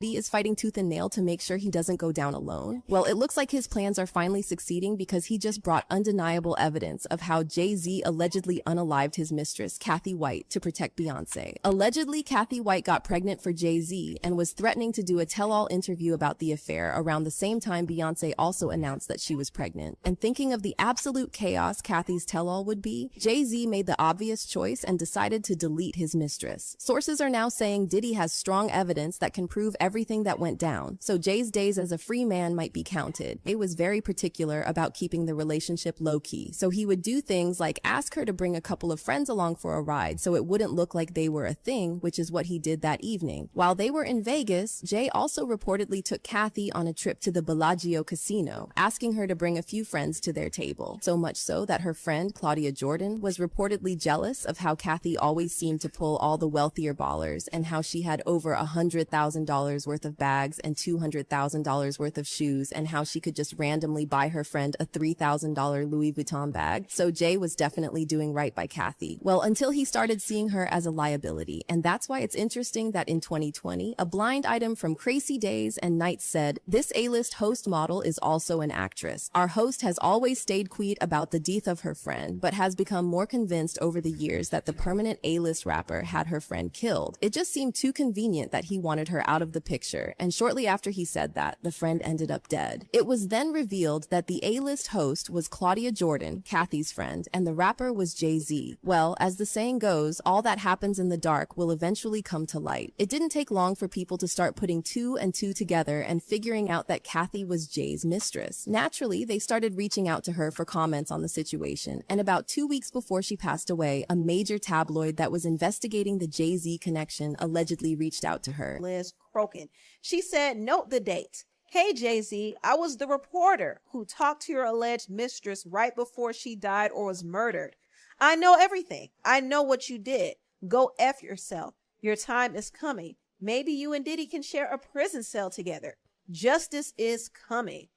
Diddy is fighting tooth and nail to make sure he doesn't go down alone? Well, it looks like his plans are finally succeeding because he just brought undeniable evidence of how Jay-Z allegedly unalived his mistress, Kathy White, to protect Beyonce. Allegedly, Kathy White got pregnant for Jay-Z and was threatening to do a tell-all interview about the affair around the same time Beyonce also announced that she was pregnant. And thinking of the absolute chaos Kathy's tell-all would be, Jay-Z made the obvious choice and decided to delete his mistress. Sources are now saying Diddy has strong evidence that can prove everything that went down, so Jay's days as a free man might be counted. He was very particular about keeping the relationship low-key, so he would do things like ask her to bring a couple of friends along for a ride so it wouldn't look like they were a thing, which is what he did that evening. While they were in Vegas, Jay also reportedly took Kathy on a trip to the Bellagio casino, asking her to bring a few friends to their table. So much so that her friend, Claudia Jordan, was reportedly jealous of how Kathy always seemed to pull all the wealthier ballers and how she had over $100,000 worth of bags and $200,000 worth of shoes and how she could just randomly buy her friend a $3,000 Louis Vuitton bag. So Jay was definitely doing right by Kathy. Well, until he started seeing her as a liability. And that's why it's interesting that in 2020, a blind item from Crazy Days and Nights said, "This A-list host model is also an actress. Our host has always stayed quiet about the death of her friend, but has become more convinced over the years that the permanent A-list rapper had her friend killed. It just seemed too convenient that he wanted her out of the picture, and shortly after he said that, the friend ended up dead." It was then revealed that the A-list host was Claudia Jordan, Kathy's friend, and the rapper was Jay-Z. Well, as the saying goes, all that happens in the dark will eventually come to light. It didn't take long for people to start putting two and two together and figuring out that Kathy was Jay's mistress. Naturally, they started reaching out to her for comments on the situation, and about 2 weeks before she passed away, a major tabloid that was investigating the Jay-Z connection allegedly reached out to her. Liz Crokin. She said, "Note the date. Hey Jay-Z, I was the reporter who talked to your alleged mistress right before she died or was murdered. I know everything. I know what you did. Go F yourself. Your time is coming. Maybe you and Diddy can share a prison cell together. Justice is coming."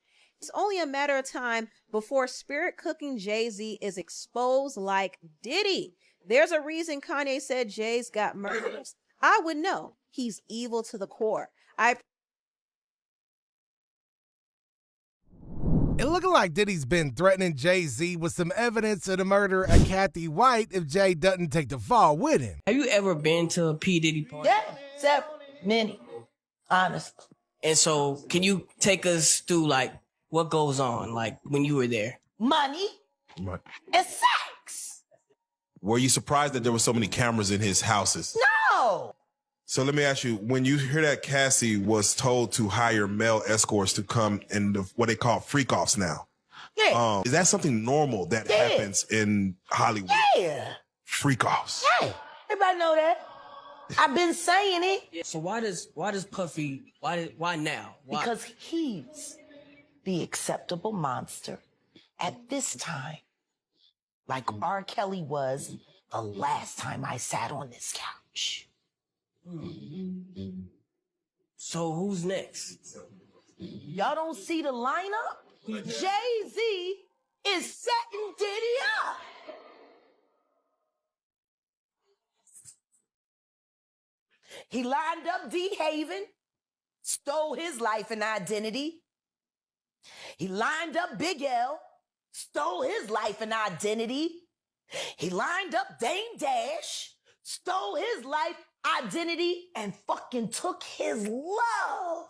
It's only a matter of time before spirit cooking Jay-Z is exposed like Diddy. There's a reason Kanye said Jay's got murders. I would know. He's evil to the core. It looking like Diddy's been threatening Jay-Z with some evidence of the murder of Kathy White if Jay doesn't take the fall with him. Have you ever been to a P. Diddy party? Yeah, several, many, honestly. And so, can you take us through, like, what goes on, like, when you were there? Money Right. and sex. Were you surprised that there were so many cameras in his houses? No. So let me ask you, when you hear that Cassie was told to hire male escorts to come in what they call freak-offs now, Yeah. is that something normal that happens in Hollywood? Yeah. Freak-offs. Hey, everybody know that. I've been saying it. So why does Puffy, why now? Why? Because he's the acceptable monster at this time. Like R. Kelly was the last time I sat on this couch. So who's next? Y'all don't see the lineup? Jay-Z is setting Diddy up. He lined up D. Haven, stole his life and identity. He lined up Big L, stole his life and identity. He lined up Dame Dash, stole his life, identity, and fucking took his love.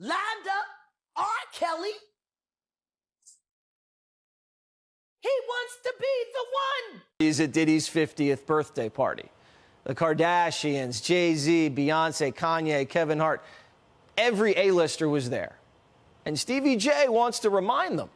Lined up R. Kelly. He wants to be the one. He's at Diddy's 50th birthday party. The Kardashians, Jay-Z, Beyonce, Kanye, Kevin Hart, every A-lister was there. And Stevie J wants to remind them.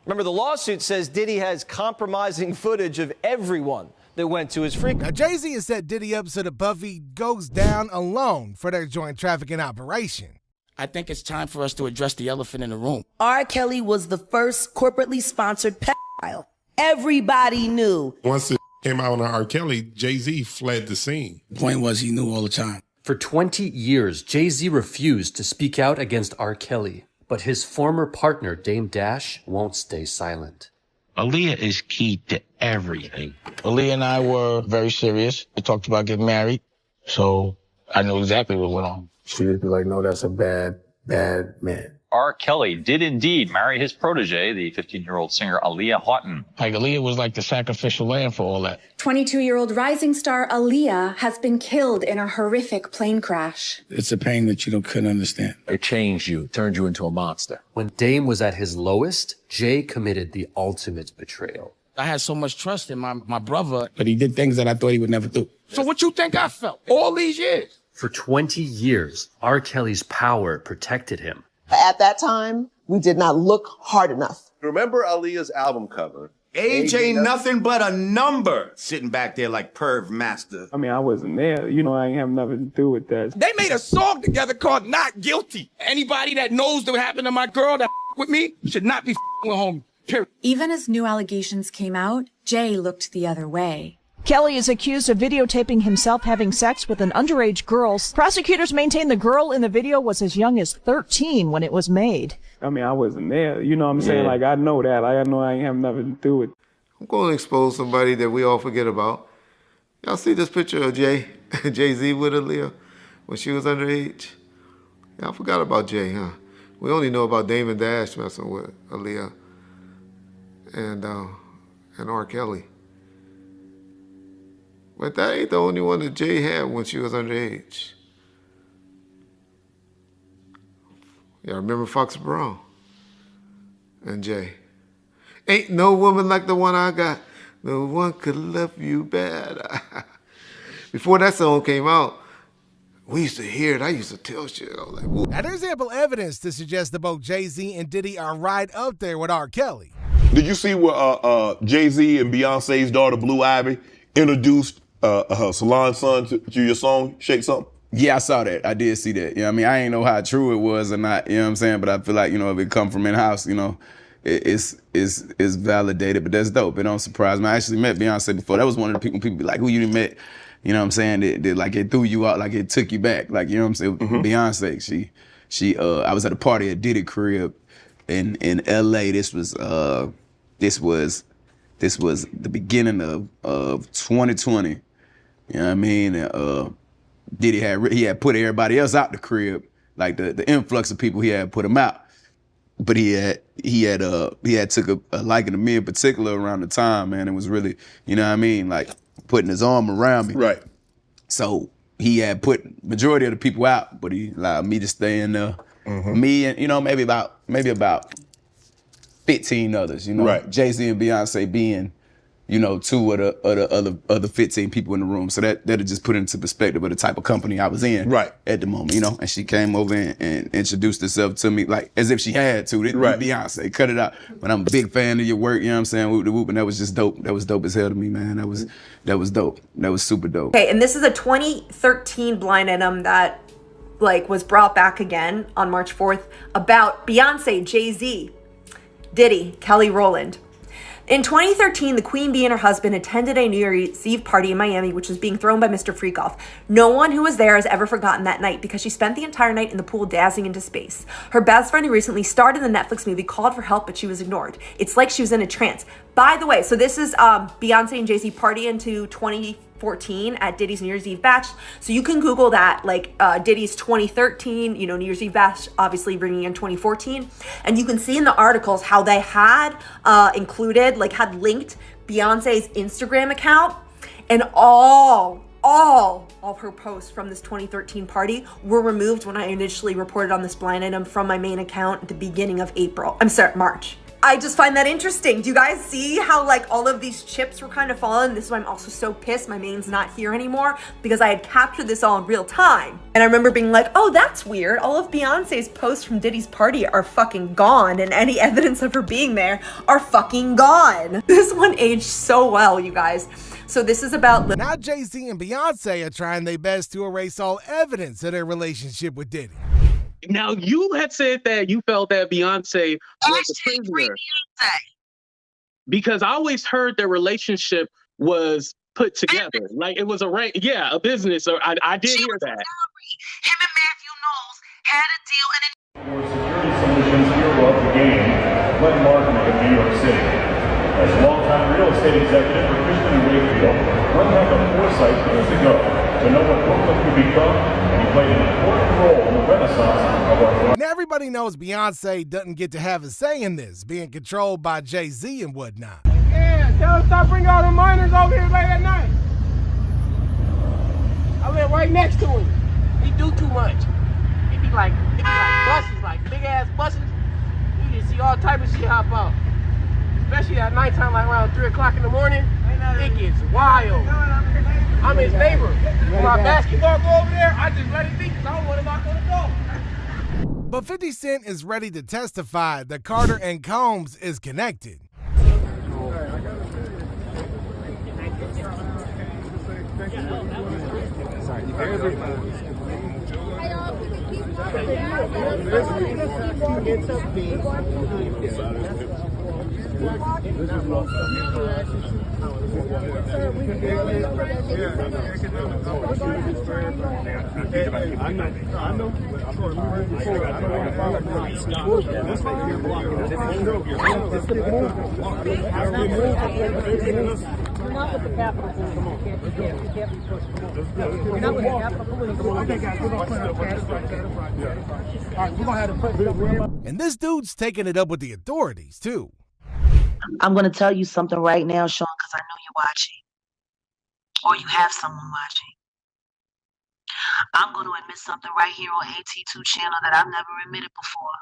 Remember, the lawsuit says Diddy has compromising footage of everyone that went to his freak. Now, Jay-Z has set Diddy up so that Puffy goes down alone for their joint trafficking operation. I think it's time for us to address the elephant in the room. R. Kelly was the first corporately sponsored pedophile. Everybody knew. Once it came out on R. Kelly, Jay-Z fled the scene. The point was he knew all the time. For 20 years, Jay-Z refused to speak out against R. Kelly, but his former partner, Dame Dash, won't stay silent. Aaliyah is key to everything. Aaliyah and I were very serious. We talked about getting married. So I knew exactly what went on. She would be like, no, that's a bad man. R. Kelly did indeed marry his protege, the 15-year-old singer Aaliyah Houghton. Like, Aaliyah was like the sacrificial lamb for all that. 22-year-old rising star Aaliyah has been killed in a horrific plane crash. It's a pain that you couldn't understand. It changed you, turned you into a monster. When Dame was at his lowest, Jay committed the ultimate betrayal. I had so much trust in my brother, but he did things that I thought he would never do. So what you think I felt all these years? For 20 years, R. Kelly's power protected him. At that time, we did not look hard enough. Remember Aaliyah's album cover? Age ain't nothing but a number. Sitting back there like Perv Master. I mean, I wasn't there. I ain't have nothing to do with that. They made a song together called Not Guilty. Anybody that knows what happened to my girl that with me should not be with homie. Period. Even as new allegations came out, Jay looked the other way. Kelly is accused of videotaping himself having sex with an underage girl. Prosecutors maintain the girl in the video was as young as 13 when it was made. I mean, I wasn't there. You know what I'm saying? Like, I know that. I know I ain't have nothing to do with it. I'm going to expose somebody that we all forget about. Y'all see this picture of Jay-Z with Aaliyah when she was underage? Y'all forgot about Jay, huh? We only know about Dame Dash messing with Aaliyah and R. Kelly. But that ain't the only one that Jay had when she was underage. Y'all remember Fox Brown and Jay? Ain't no woman like the one I got. No one could love you better. Before that song came out, we used to hear it. I used to tell shit. I was like, whoa. Now, there's ample evidence to suggest that both Jay-Z and Diddy are right up there with R. Kelly. Did you see where Jay-Z and Beyonce's daughter, Blue Ivy, introduced her salon son to your song, Shake Something? Yeah, I saw that. I did see that. I mean, I ain't know how true it was or not, you know what I'm saying? But I feel like, if it come from in-house, it's validated. But that's dope. It don't surprise me. I actually met Beyonce before. That was one of the people be like, who you met? You know what I'm saying? That like, it threw you out, like it took you back. Like, you know what I'm saying? Mm-hmm. Beyonce, I was at a party at Diddy crib in LA. This was the beginning of 2020. You know what I mean? Diddy had put everybody else out the crib, like the influx of people, he had put them out. But he had took a liking to me in particular around the time, man. It was really, you know what I mean, like putting his arm around me. Right. So he had put majority of the people out, but he allowed me to stay in there. Mm-hmm. Me and maybe about 15 others. Right. Jay-Z and Beyonce being, two of the other 15 people in the room. So that'll just put it into perspective of the type of company I was in at the moment, And she came over and introduced herself to me like as if she had to. Right. Beyonce, cut it out. But I'm a big fan of your work, you know what I'm saying? Whoop the whoop, and that was just dope. That was dope as hell to me, man. That was dope. That was super dope. Okay, and this is a 2013 blind item that was brought back again on March 4th about Beyonce, Jay-Z, Diddy, Kelly Rowland. In 2013, the Queen Bee and her husband attended a New Year's Eve party in Miami, which was being thrown by Mr. Freakoff. No one who was there has ever forgotten that night because she spent the entire night in the pool dazzling into space. Her best friend who recently starred in the Netflix movie called for help, but she was ignored. It's like she was in a trance. By the way, so this is Beyonce and Jay-Z party into 2014 at Diddy's New Year's Eve bash. So you can Google that, Diddy's 2013, New Year's Eve bash, obviously bringing in 2014. And you can see in the articles how they had had linked Beyonce's Instagram account, and all of her posts from this 2013 party were removed when I initially reported on this blind item from my main account at the beginning of March. I just find that interesting. Do you guys see how all of these chips were kind of falling? This is why I'm also so pissed my main's not here anymore, because I had captured this all in real time. And I remember being like, oh, that's weird. All of Beyonce's posts from Diddy's party are fucking gone, and any evidence of her being there are fucking gone. This one aged so well, you guys. So this is about... Now Jay-Z and Beyonce are trying their best to erase all evidence of their relationship with Diddy. Now, you had said that you felt that Beyonce was a prisoner. Because I always heard their relationship was put together. It was a business. Or I did hear that. Him and Matthew Knowles had a deal and For security solutions, hero of the game, Glenn Martin of New York City. As a longtime real estate executive for Cushman & Wakefield, Glenn had the foresight years ago to know what Brooklyn could become, and he played an important role in the renaissance of our. Now everybody knows Beyonce doesn't get to have a say in this, being controlled by Jay-Z and whatnot. Yeah, tell him stop bringing all the minors over here late at night. I live right next to him. He do too much. It be like buses, like big ass buses. You just see all type of shit hop out. Especially at nighttime, like around 3 o'clock in the morning. It gets wild. I'm his neighbor. When my basketball go over there, I just let it be because I don't want to knock on the door. But 50 Cent is ready to testify that Carter and Combs is connected. And this dude's taking it up with the authorities, too. I'm going to tell you something right now, Sean, because I know you're watching. Or you have someone watching. I'm going to admit something right here on AT2 channel that I've never admitted before.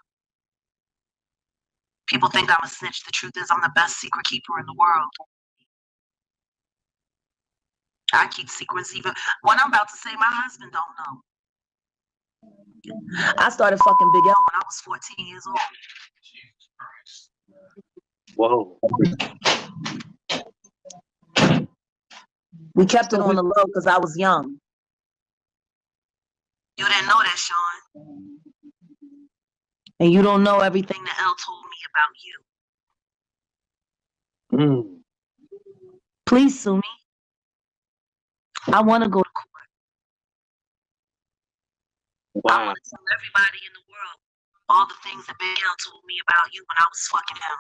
People think I'm a snitch. The truth is I'm the best secret keeper in the world. I keep secrets even. What I'm about to say, my husband don't know. I started fucking Big L when I was 14 years old. Whoa. We kept it on the low because I was young. You didn't know that, Sean. And you don't know everything that L told me about you. Please sue me. I want to go to court. Wow. I want to tell everybody in the world all the things that Big L told me about you when I was fucking him.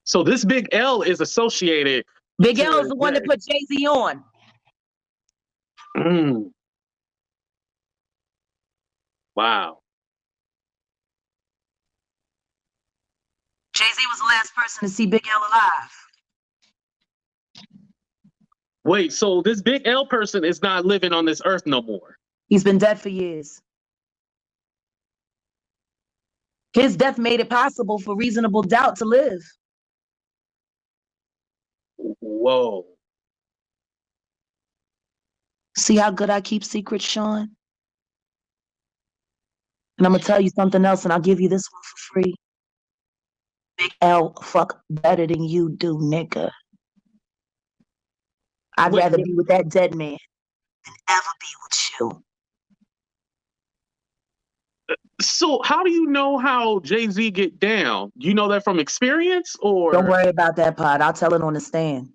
So this Big L is associated. Big L is the one that put Jay-Z on. Wow. Jay-Z was the last person to see Big L alive. Wait, so this Big L person is not living on this earth no more? He's been dead for years. His death made it possible for Reasonable Doubt to live. Whoa. See how good I keep secrets, Sean? And I'm going to tell you something else, and I'll give you this one for free. Big L fuck better than you do, nigga. I'd rather be with that dead man than ever be with you. So how do you know how Jay-Z get down? You know that from experience, or? Don't worry about that part. I'll tell it on the stand.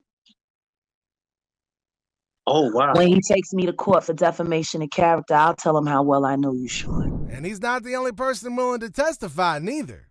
Oh, wow. When he takes me to court for defamation of character, I'll tell him how well I know you, Sean. And he's not the only person willing to testify, neither.